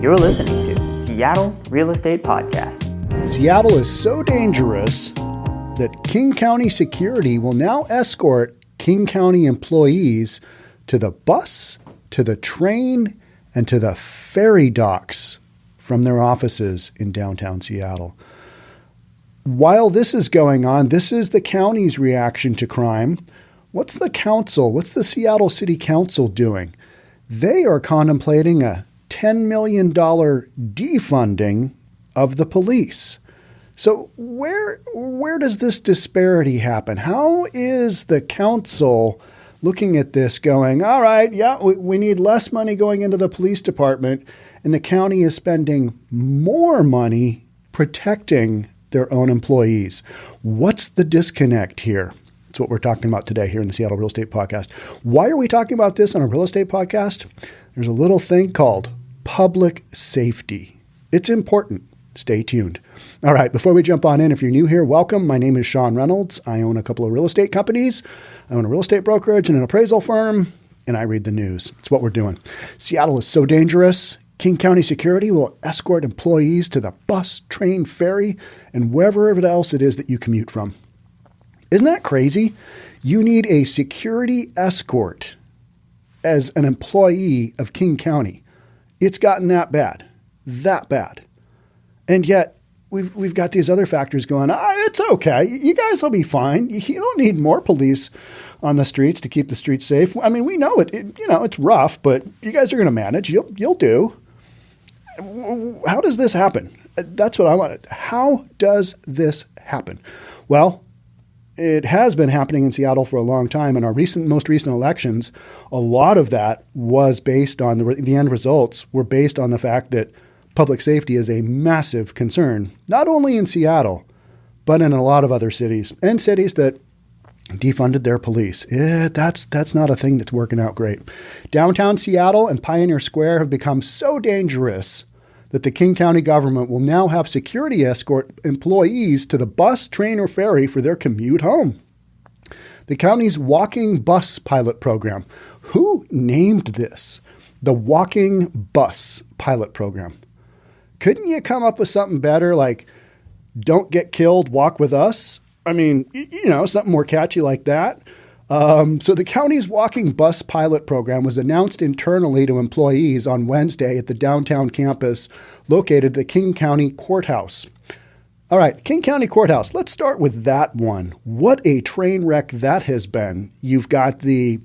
You're listening to Seattle Real Estate Podcast. Seattle is so dangerous that King County Security will now escort King County employees to the bus, to the train, and to the ferry docks from their offices in downtown Seattle. While this is going on, this is the county's reaction to crime. What's the Seattle City Council doing? They are contemplating a $10 million defunding of the police. So where does this disparity happen? How is the council looking at this going, all right, yeah, we need less money going into the police department, and the county is spending more money protecting their own employees? What's the disconnect here? That's what we're talking about today here in the Seattle Real Estate Podcast. Why are we talking about this on a real estate podcast? There's a little thing called public safety. It's important. Stay tuned. All right, before we jump on in, if you're new here, welcome. My name is Sean Reynolds. I own a couple of real estate companies. I own a real estate brokerage and an appraisal firm, and I read the news. It's what we're doing. Seattle is so dangerous. King County Security will escort employees to the bus, train, ferry, and wherever else it is that you commute from. Isn't that crazy? You need a security escort as an employee of King County. It's gotten that bad. And yet we've got these other factors going, it's okay. You guys will be fine. You don't need more police on the streets to keep the streets safe. I mean, we know it's rough, but you guys are going to manage. You'll do. How does this happen? That's what I wanted. How does this happen? Well, it has been happening in Seattle for a long time. In our most recent elections, a lot of that was based on the end results were based on the fact that public safety is a massive concern, not only in Seattle, but in a lot of other cities and cities that defunded their police. That's not a thing that's working out great. Downtown Seattle and Pioneer Square have become so dangerous that the King County government will now have security escort employees to the bus, train, or ferry for their commute home. The county's walking bus pilot program. Who named this? The walking bus pilot program. Couldn't you come up with something better like don't get killed, walk with us? I mean, something more catchy like that. So the county's walking bus pilot program was announced internally to employees on Wednesday at the downtown campus located at the King County Courthouse. All right, King County Courthouse. Let's start with that one. What a train wreck that has been. You've got the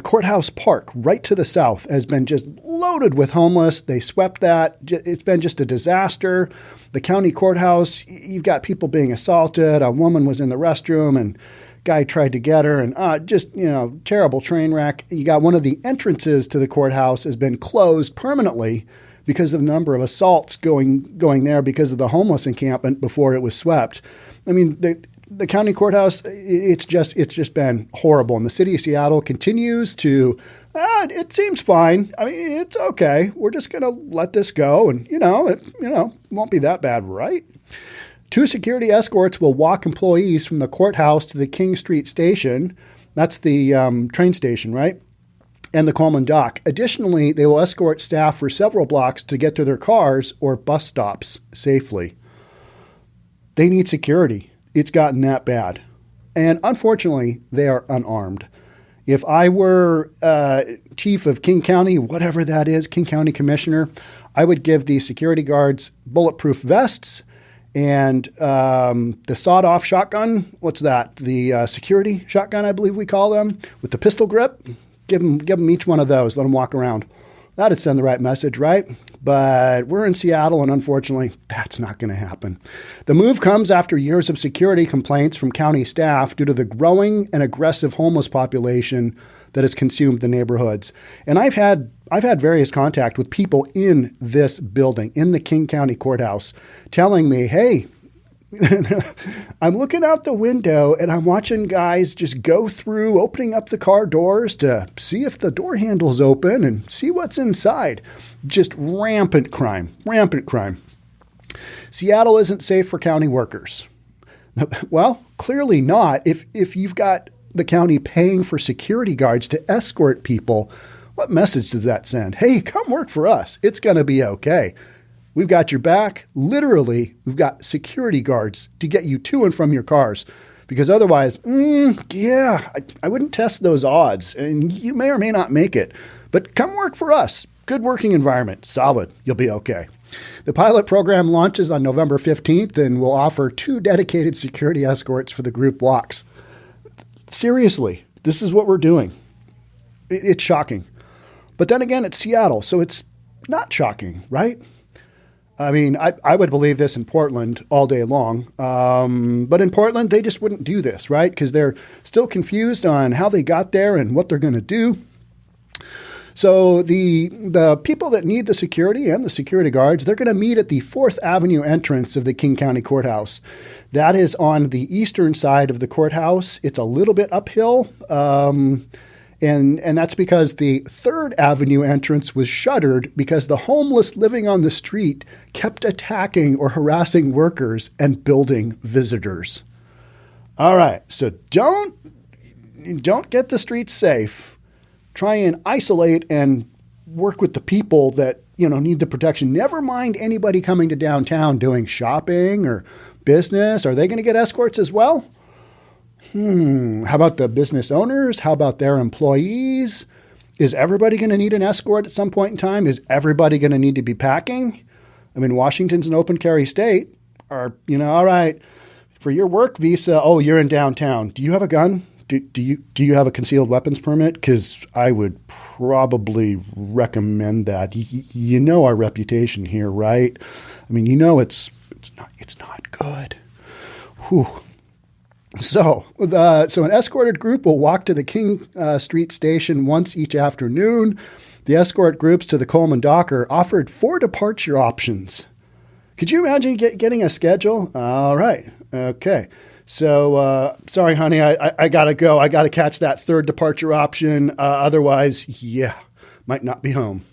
courthouse park right to the south has been just loaded with homeless. They swept that. It's been just a disaster. The county courthouse, you've got people being assaulted. A woman was in the restroom and guy tried to get her and terrible train wreck. You got one of the entrances to the courthouse has been closed permanently because of the number of assaults going there because of the homeless encampment before it was swept. I mean, the county courthouse, it's just been horrible. And the city of Seattle continues to, it seems fine. I mean, it's okay. We're just going to let this go. And, it won't be that bad, right? 2 security escorts will walk employees from the courthouse to the King Street station. That's the train station, right? And the Colman Dock. Additionally, they will escort staff for several blocks to get to their cars or bus stops safely. They need security. It's gotten that bad. And unfortunately, they are unarmed. If I were chief of King County, whatever that is, King County commissioner, I would give the security guards bulletproof vests and the sawed-off shotgun. What's that? The security shotgun, I believe we call them, with the pistol grip. Give them each one of those. Let them walk around. That'd send the right message, right? But we're in Seattle, and unfortunately, that's not going to happen. The move comes after years of security complaints from county staff due to the growing and aggressive homeless population that has consumed the neighborhoods. And I've had various contact with people in this building, in the King County Courthouse, telling me, hey, I'm looking out the window and I'm watching guys just go through, opening up the car doors to see if the door handle's open and see what's inside. Just rampant crime. Seattle isn't safe for county workers. Well, clearly not. If you've got the county paying for security guards to escort people, What message does that send? Hey, come work for us. It's going to be okay. We've got your back. Literally, we've got security guards to get you to and from your cars. Because otherwise, I wouldn't test those odds. And you may or may not make it. But come work for us. Good working environment. Solid. You'll be okay. The pilot program launches on November 15th and will offer 2 dedicated security escorts for the group walks. Seriously, this is what we're doing. It's shocking. But then again, it's Seattle, so it's not shocking, right? I mean, I would believe this in Portland all day long. But in Portland, they just wouldn't do this, right? Because they're still confused on how they got there and what they're going to do. So the people that need the security and the security guards, they're going to meet at the 4th Avenue entrance of the King County Courthouse. That is on the eastern side of the courthouse. It's a little bit uphill. And that's because the 3rd Avenue entrance was shuttered because the homeless living on the street kept attacking or harassing workers and building visitors. All right, so don't get the streets safe. Try and isolate and work with the people that, need the protection. Never mind anybody coming to downtown doing shopping or business. Are they going to get escorts as well? How about the business owners? How about their employees? Is everybody going to need an escort at some point in time? Is everybody going to need to be packing? I mean, Washington's an open carry state. Or, all right, for your work visa, you're in downtown. Do you have a gun? Do you have a concealed weapons permit? Because I would probably recommend that. You know our reputation here, right? I mean, it's not good. Whew. So an escorted group will walk to the King Street station once each afternoon. The escort groups to the Colman Dock are offered 4 departure options. Could you imagine getting a schedule? All right. Okay. So, sorry, honey, I got to go. I got to catch that 3rd departure option. Otherwise, might not be home.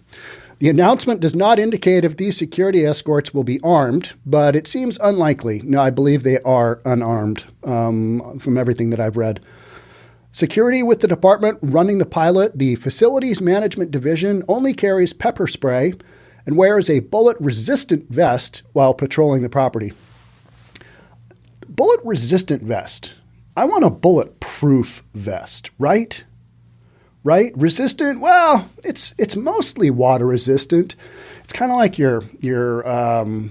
The announcement does not indicate if these security escorts will be armed, but it seems unlikely. No, I believe they are unarmed from everything that I've read. Security with the department running the pilot, the Facilities Management Division, only carries pepper spray and wears a bullet-resistant vest while patrolling the property. Bullet-resistant vest. I want a bulletproof vest, right? Right? Resistant? Well, it's mostly water resistant. It's kind of like your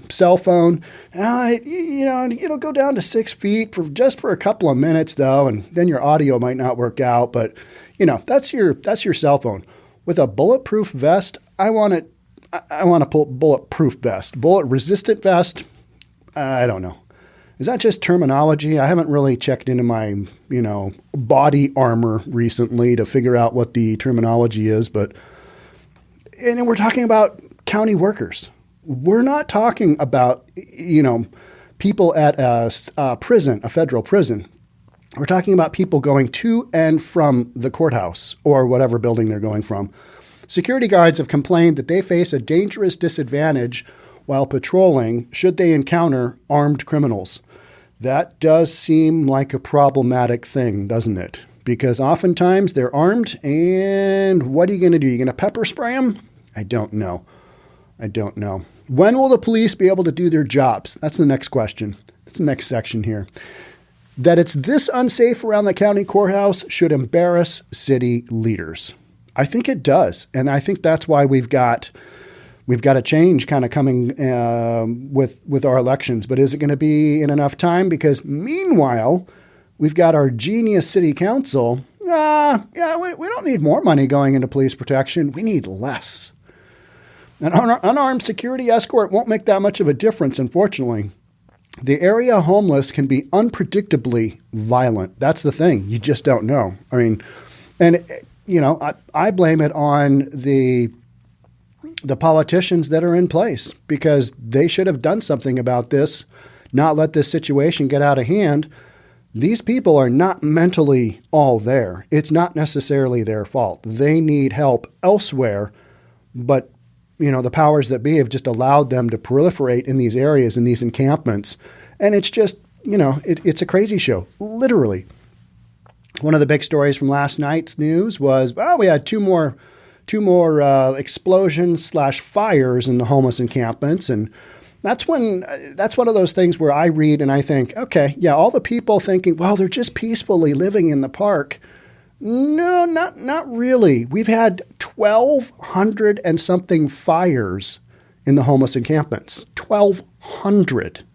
cell phone. It'll go down to 6 feet for a couple of minutes though, and then your audio might not work out. But that's your cell phone. With a bulletproof vest, I want a bulletproof vest. Bullet resistant vest. I don't know. Is that just terminology? I haven't really checked into my, body armor recently to figure out what the terminology is. And we're talking about county workers. We're not talking about, people at a prison, a federal prison. We're talking about people going to and from the courthouse or whatever building they're going from. Security guards have complained that they face a dangerous disadvantage while patrolling should they encounter armed criminals. That does seem like a problematic thing, doesn't it? Because oftentimes they're armed, and what are you going to do? You're going to pepper spray them? I don't know. When will the police be able to do their jobs? That's the next question. That's the next section here. That it's this unsafe around the county courthouse should embarrass city leaders. I think it does, and I think that's why we've got a change kind of coming with our elections. But is it going to be in enough time? Because meanwhile, we've got our genius city council. We don't need more money going into police protection. We need less. An unarmed security escort won't make that much of a difference, unfortunately. The area homeless can be unpredictably violent. That's the thing. You just don't know. I mean, and, I blame it on the politicians that are in place because they should have done something about this, not let this situation get out of hand. These people are not mentally all there. It's not necessarily their fault. They need help elsewhere, but the powers that be have just allowed them to proliferate in these areas, in these encampments. And it's just, it's a crazy show, literally. One of the big stories from last night's news was, we had two more two more explosions/fires in the homeless encampments. And that's one of those things where I read and I think, okay, yeah, all the people thinking, well, they're just peacefully living in the park. No, not really. We've had 1,200 and something fires in the homeless encampments. 1,200.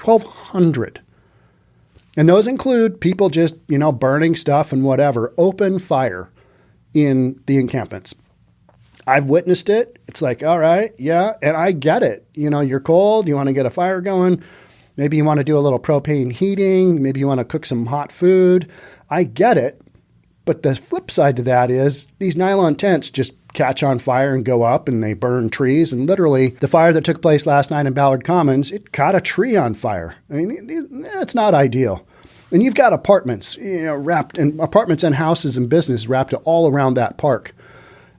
1,200. And those include people just, burning stuff and whatever. Open fire in the encampments. I've witnessed it. It's like, all right, yeah, and I get it. You're cold. You want to get a fire going. Maybe you want to do a little propane heating. Maybe you want to cook some hot food. I get it. But the flip side to that is these nylon tents just catch on fire and go up and they burn trees. And literally the fire that took place last night in Ballard Commons, it caught a tree on fire. I mean, it's not ideal. And you've got apartments, wrapped in apartments and houses and business wrapped all around that park.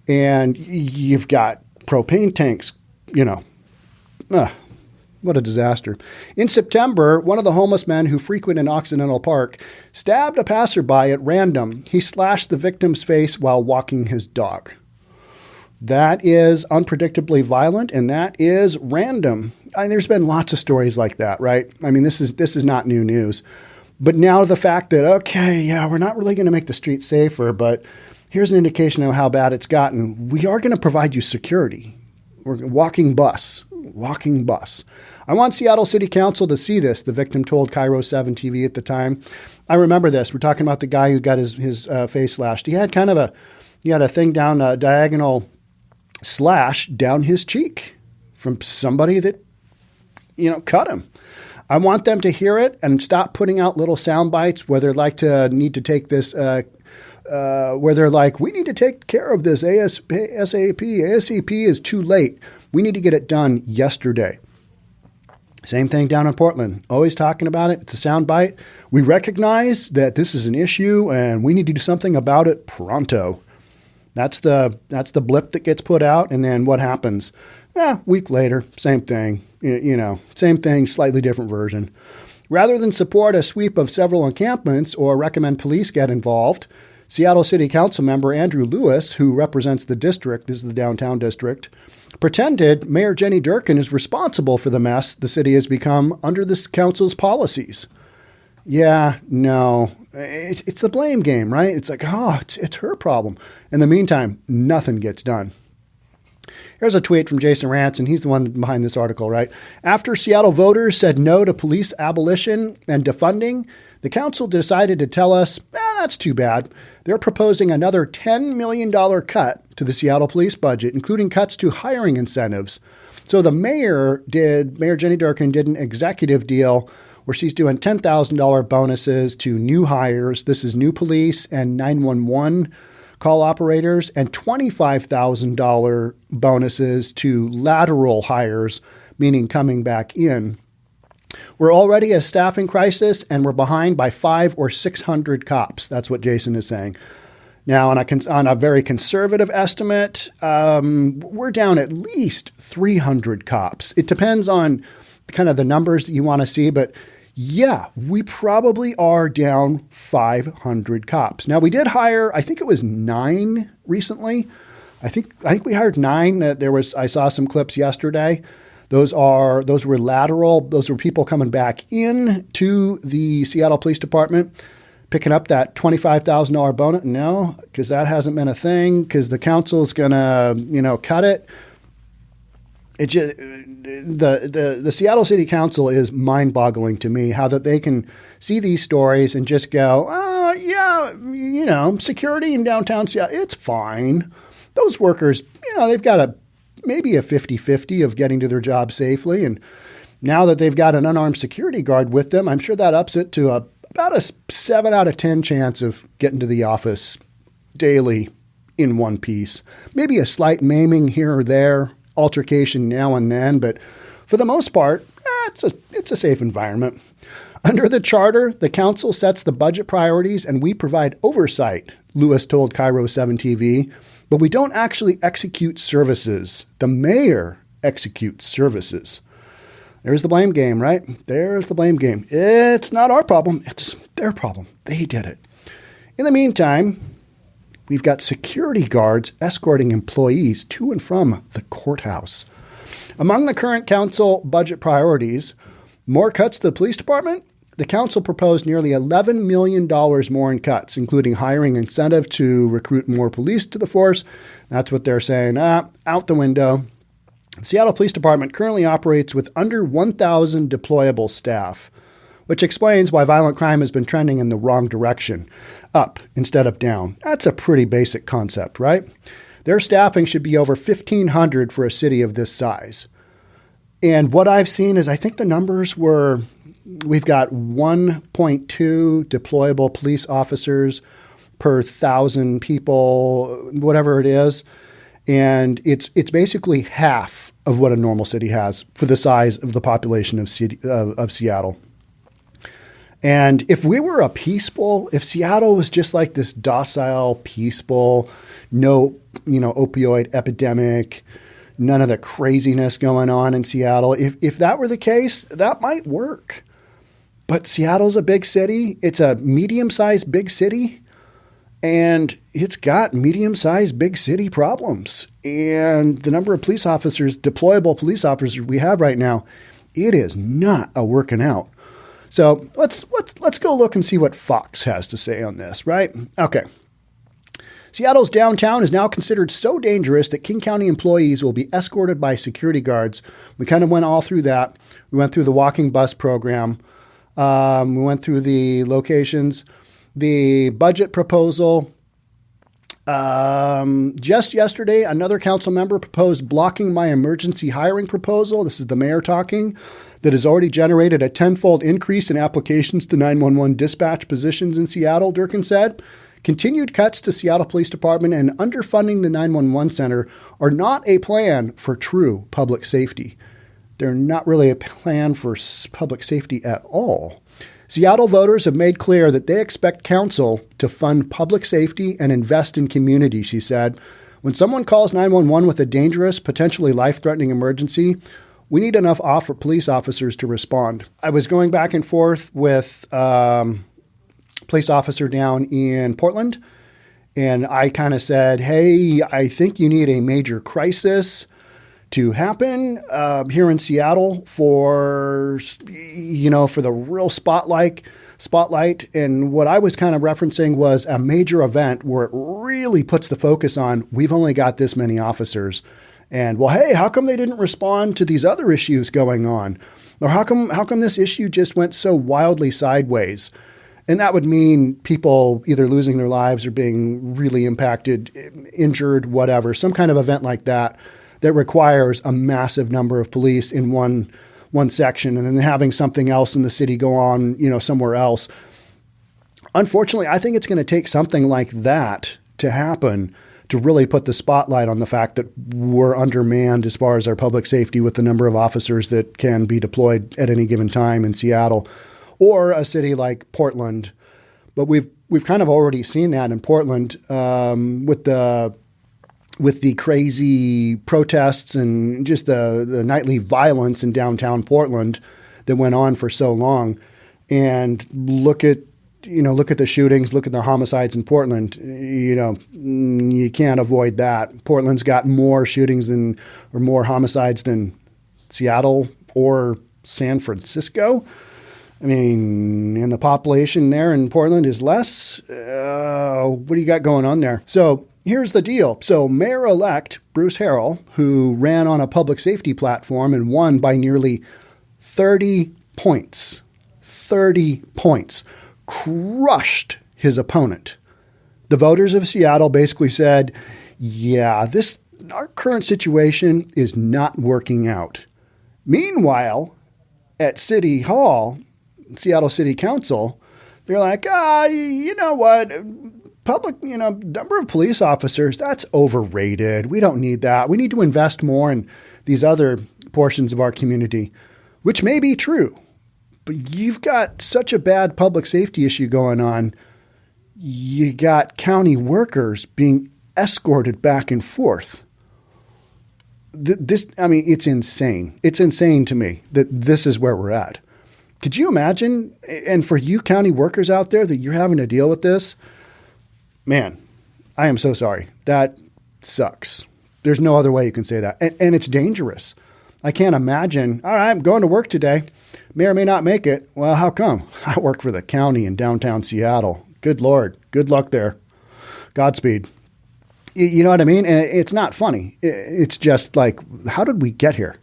And you've got propane tanks, what a disaster. In September, one of the homeless men who frequented Occidental Park stabbed a passerby at random. He slashed the victim's face while walking his dog. That is unpredictably violent, and that is random. There's been lots of stories like that, right? I mean, this is not new news. But now the fact that, okay, yeah, we're not really going to make the streets safer, but here's an indication of how bad it's gotten. We are going to provide you security. We're walking bus. I want Seattle City Council to see this, the victim told Cairo 7 TV at the time. I remember this. We're talking about the guy who got his face slashed. He had a thing down a diagonal slash down his cheek from somebody that, cut him. I want them to hear it and stop putting out little sound bites where they're like need to take this, where they're like, we need to take care of this ASAP is too late. We need to get it done yesterday. Same thing down in Portland. Always talking about it. It's a sound bite. We recognize that this is an issue and we need to do something about it pronto. That's the blip that gets put out. And then what happens? Week later, same thing. Same thing, slightly different version. Rather than support a sweep of several encampments or recommend police get involved, Seattle City Council member Andrew Lewis, who represents the district, this is the downtown district, pretended Mayor Jenny Durkin is responsible for the mess the city has become under this council's policies. Yeah, no, it's the blame game, right? It's like, it's her problem. In the meantime, nothing gets done. Here's a tweet from Jasonrantz, and he's the one behind this article, right? After Seattle voters said no to police abolition and defunding, the council decided to tell us, that's too bad. They're proposing another $10 million cut to the Seattle police budget, including cuts to hiring incentives. So the Mayor Jenny Durkin did an executive deal where she's doing $10,000 bonuses to new hires. This is new police and 911 call operators, and $25,000 bonuses to lateral hires, meaning coming back in. We're already a staffing crisis, and we're behind by 500 or 600 cops. That's what Jason is saying. Now, on a very conservative estimate, we're down at least 300 cops. It depends on kind of the numbers that you want to see, but yeah, we probably are down 500 cops. Now, we did hire, I think it was 9 recently. I think we hired 9. I saw some clips yesterday. Those were lateral. Those were people coming back in to the Seattle Police Department, picking up that $25,000 bonus. No, because that hasn't been a thing, because the council's going to, cut it. It just, the Seattle City Council is mind-boggling to me, how that they can see these stories and just go, security in downtown Seattle, it's fine. Those workers, they've got maybe a 50-50 of getting to their job safely. And now that they've got an unarmed security guard with them, I'm sure that ups it to about a 7 out of 10 chance of getting to the office daily in one piece. Maybe a slight maiming here or there, altercation now and then, but for the most part, it's a safe environment. Under the charter, the council sets the budget priorities and we provide oversight, Lewis told Cairo 7 TV, but we don't actually execute services. The mayor executes services. There's the blame game, right? There's the blame game. It's not our problem. It's their problem. They did it. In the meantime, we've got security guards escorting employees to and from the courthouse. Among the current council budget priorities, more cuts to the police department. The council proposed nearly $11 million more in cuts, including hiring incentive to recruit more police to the force. That's what they're saying. Out the window. The Seattle Police Department currently operates with under 1,000 deployable staff, which explains why violent crime has been trending in the wrong direction, up instead of down. That's a pretty basic concept, right? Their staffing should be over 1,500 for a city of this size. And what I've seen is I think the numbers were, we've got 1.2 deployable police officers per 1,000 people, whatever it is. And it's basically half of what a normal city has for the size of the population of Seattle. And if we were if Seattle was just like this docile, peaceful, no, opioid epidemic, none of the craziness going on in Seattle, if that were the case, that might work. But Seattle's a big city. It's a medium-sized big city, and it's got medium-sized big city problems. And the number of police officers, deployable police officers we have right now, it is not a working out. So let's go look and see what Fox has to say on this, right? Okay. Seattle's downtown is now considered so dangerous that King County employees will be escorted by security guards. We kind of went all through that. We went through the walking bus program. We went through the locations, the budget proposal. Just yesterday, another council member proposed blocking my emergency hiring proposal. This is the mayor talking. That has already generated a tenfold increase in applications to 911 dispatch positions in Seattle, Durkin said. Continued cuts to Seattle Police Department and underfunding the 911 center are not a plan for true public safety. They're not really a plan for public safety at all. Seattle voters have made clear that they expect council to fund public safety and invest in community, she said. When someone calls 911 with a dangerous, potentially life-threatening emergency, we need enough police officers to respond. I was going back and forth with police officer down in Portland, and I kind of said, hey, I think you need a major crisis to happen here in Seattle for the real spotlight. And what I was kind of referencing was a major event where it really puts the focus on, we've only got this many officers. And, well, hey, how come they didn't respond to these other issues going on? Or how come this issue just went so wildly sideways? And that would mean people either losing their lives or being really impacted, injured, whatever, some kind of event like that requires a massive number of police in one section and then having something else in the city go on, somewhere else. Unfortunately, I think it's going to take something like that to happen to really put the spotlight on the fact that we're undermanned as far as our public safety with the number of officers that can be deployed at any given time in Seattle or a city like Portland. But we've kind of already seen that in Portland with the crazy protests and just the nightly violence in downtown Portland that went on for so long. And look at the shootings, look at the homicides in Portland. You can't avoid that. Portland's got more shootings or more homicides than Seattle or San Francisco. I mean, and the population there in Portland is less. What do you got going on there? So here's the deal. So Mayor-elect Bruce Harrell, who ran on a public safety platform and won by nearly 30 points, crushed his opponent. The voters of Seattle basically said, yeah, our current situation is not working out. Meanwhile, at City Hall, Seattle City Council, they're like, you know what? Public, number of police officers, that's overrated. We don't need that. We need to invest more in these other portions of our community, which may be true. But you've got such a bad public safety issue going on. You got county workers being escorted back and forth. It's insane. It's insane to me that this is where we're at. Could you imagine? And for you county workers out there that you're having to deal with this, man, I am so sorry. That sucks. There's no other way you can say that. And it's dangerous. I can't imagine, all right, I'm going to work today. May or may not make it. Well, how come? I work for the county in downtown Seattle. Good Lord. Good luck there. Godspeed. You know what I mean? And it's not funny. It's just like, how did we get here?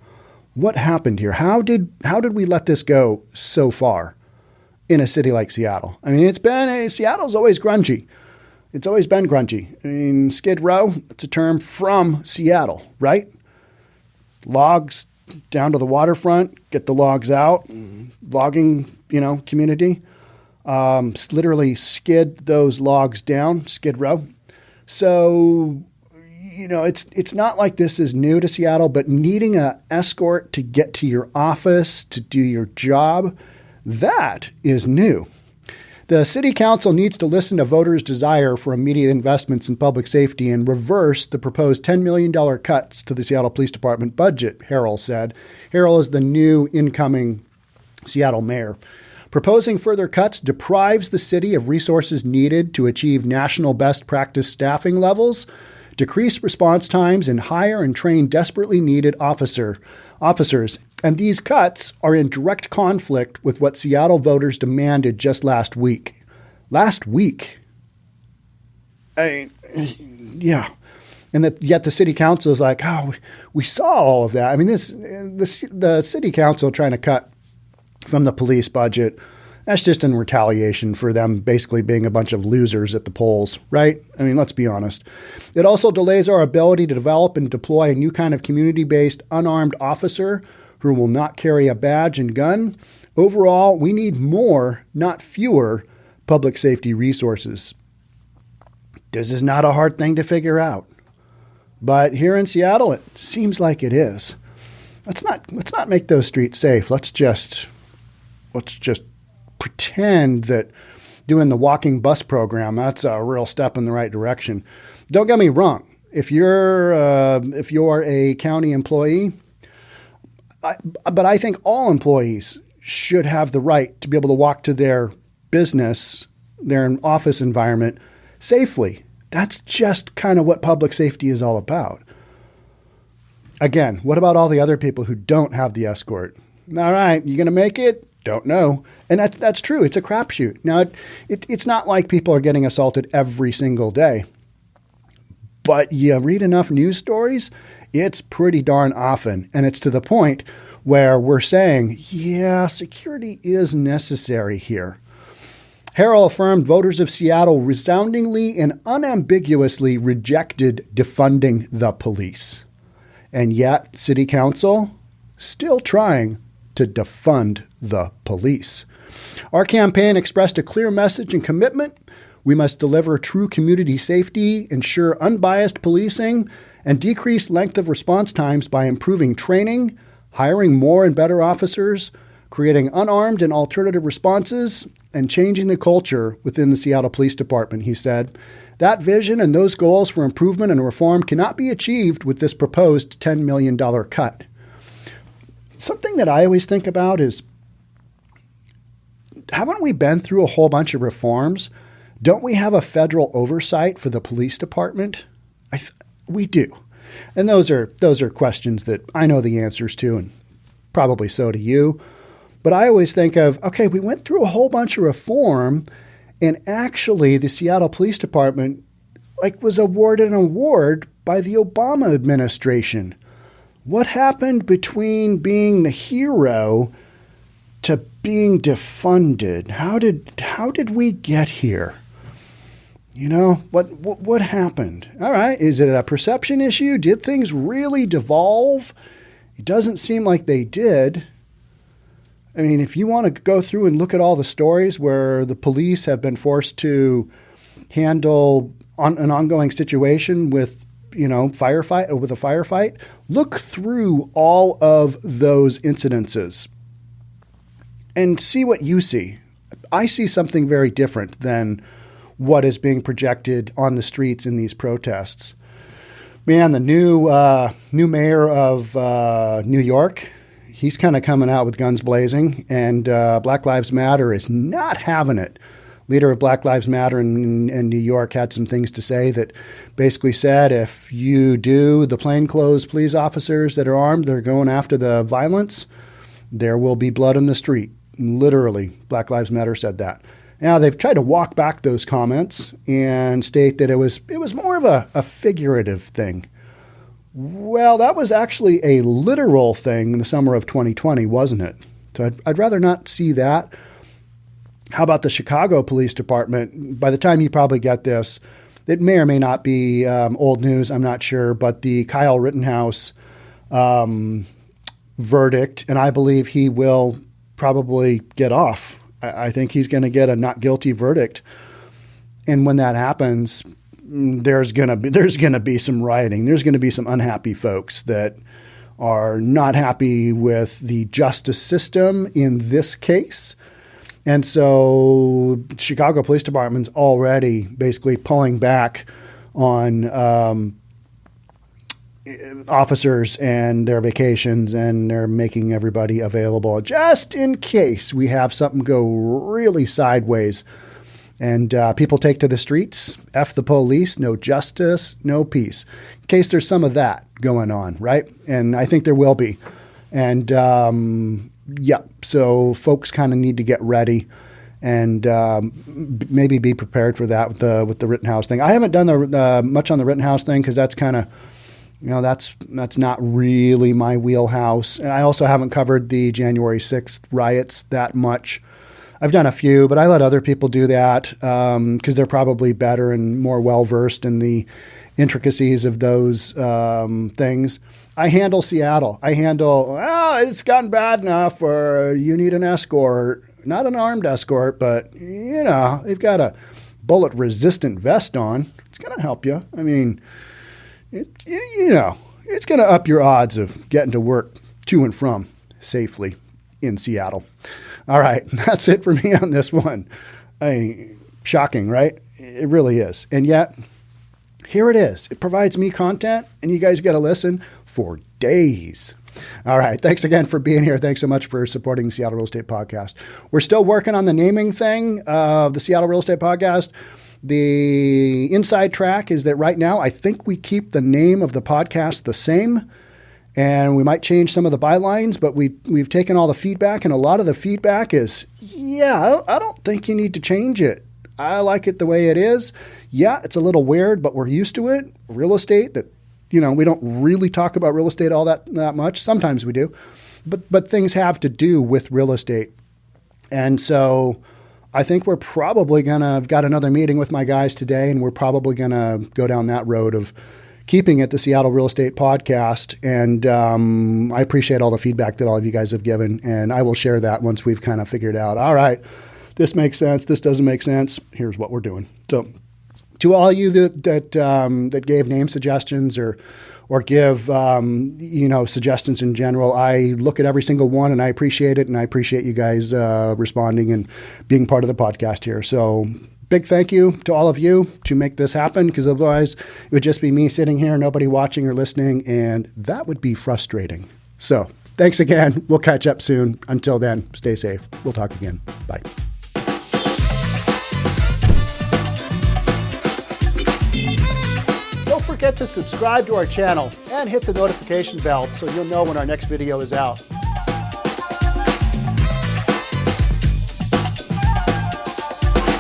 What happened here? How did we let this go so far in a city like Seattle? I mean, Seattle's always grungy. It's always been grungy. I mean, Skid Row, it's a term from Seattle, right? Logs down to the waterfront, get the logs out, logging, community. Literally skid those logs down, Skid Row. So, it's not like this is new to Seattle, but needing an escort to get to your office, to do your job, that is new. The city council needs to listen to voters' desire for immediate investments in public safety and reverse the proposed $10 million cuts to the Seattle Police Department budget, Harrell said. Harrell is the new incoming Seattle mayor. Proposing further cuts deprives the city of resources needed to achieve national best practice staffing levels, decrease response times, and hire and train desperately needed officers. And these cuts are in direct conflict with what Seattle voters demanded just last week. Last week? Yeah. And yet the city council is like, oh, we saw all of that. I mean, the city council trying to cut from the police budget, that's just in retaliation for them basically being a bunch of losers at the polls, right? I mean, let's be honest. It also delays our ability to develop and deploy a new kind of community-based unarmed officer who will not carry a badge and gun. Overall, we need more, not fewer, public safety resources. This is not a hard thing to figure out. But here in Seattle, it seems like it is. Let's not make those streets safe. Let's just pretend that doing the walking bus program, that's a real step in the right direction. Don't get me wrong. If you're a county employee, but I think all employees should have the right to be able to walk to their business, their office environment safely. That's just kind of what public safety is all about. Again, what about all the other people who don't have the escort? All right, you going to make it? Don't know. And that's true. It's a crapshoot. Now, it's not like people are getting assaulted every single day. But you read enough news stories, it's pretty darn often. And it's to the point where we're saying, yeah, security is necessary here. Harrell affirmed voters of Seattle resoundingly and unambiguously rejected defunding the police. And yet, City Council still trying to defund the police. Our campaign expressed a clear message and commitment. We must deliver true community safety, ensure unbiased policing, and decrease length of response times by improving training, hiring more and better officers, creating unarmed and alternative responses, and changing the culture within the Seattle Police Department, he said. That vision and those goals for improvement and reform cannot be achieved with this proposed $10 million cut. Something that I always think about is, haven't we been through a whole bunch of reforms? Don't we have a federal oversight for the police department? We do. And those are questions that I know the answers to, and probably so do you. But I always think of, okay, we went through a whole bunch of reform, and actually the Seattle Police Department was awarded an award by the Obama administration. What happened between being the hero to being defunded? How did we get here? What happened? All right, is it a perception issue? Did things really devolve? It doesn't seem like they did. I mean, if you want to go through and look at all the stories where the police have been forced to handle an ongoing situation with a firefight, look through all of those incidences and see what you see. I see something very different than what is being projected on the streets in these protests. Man, the new mayor of New York, he's kind of coming out with guns blazing, and Black Lives Matter is not having it. leader of Black Lives Matter in New York, had some things to say that basically said, if you do the plainclothes police officers that are armed, they're going after the violence, there will be blood in the street. Literally, Black Lives Matter said that. Now, they've tried to walk back those comments and state that it was more of a figurative thing. Well, that was actually a literal thing in the summer of 2020, wasn't it? So I'd rather not see that. How about the Chicago Police Department? By the time you probably get this, it may or may not be old news, I'm not sure, but the Kyle Rittenhouse verdict, and I believe he will probably get off. I think he's going to get a not guilty verdict. And when that happens, there's going to be some rioting. There's going to be some unhappy folks that are not happy with the justice system in this case. And so Chicago Police Department's already basically pulling back on officers and their vacations, and they're making everybody available just in case we have something go really sideways. And people take to the streets, F the police, no justice, no peace. In case there's some of that going on, right? And I think there will be. And so folks kind of need to get ready and maybe be prepared for that with the Rittenhouse thing. I haven't done much on the Rittenhouse thing because that's kind of, that's not really my wheelhouse. And I also haven't covered the January 6th riots that much. I've done a few, but I let other people do that because they're probably better and more well-versed in the intricacies of those things. I handle Seattle. It's gotten bad enough where you need an escort, not an armed escort, but, they've got a bullet-resistant vest on. It's going to help you. I mean, it's going to up your odds of getting to work to and from safely in Seattle. All right, that's it for me on this one. Shocking, right? It really is. And yet, here it is. It provides me content, and you guys got to listen for days. All right, thanks again for being here. Thanks so much for supporting the Seattle Real Estate Podcast. We're still working on the naming thing of the Seattle Real Estate Podcast. The inside track is that right now, I think we keep the name of the podcast the same. And we might change some of the bylines, but we've taken all the feedback, and a lot of the feedback is, I don't think you need to change it. I like it the way it is. Yeah, it's a little weird, but we're used to it. Real estate, that we don't really talk about real estate all that much. Sometimes we do, but things have to do with real estate. And so I think we're probably I've got another meeting with my guys today, and we're probably going to go down that road of keeping it the Seattle Real Estate Podcast. And I appreciate all the feedback that all of you guys have given. And I will share that once we've kind of figured out, all right, this makes sense, this doesn't make sense, here's what we're doing. So to all you that gave name suggestions or give suggestions in general, I look at every single one and I appreciate it. And I appreciate you guys responding and being part of the podcast here. So big thank you to all of you to make this happen, because otherwise it would just be me sitting here, nobody watching or listening, and that would be frustrating. So thanks again. We'll catch up soon. Until then, stay safe. We'll talk again. Bye. Don't forget to subscribe to our channel and hit the notification bell so you'll know when our next video is out.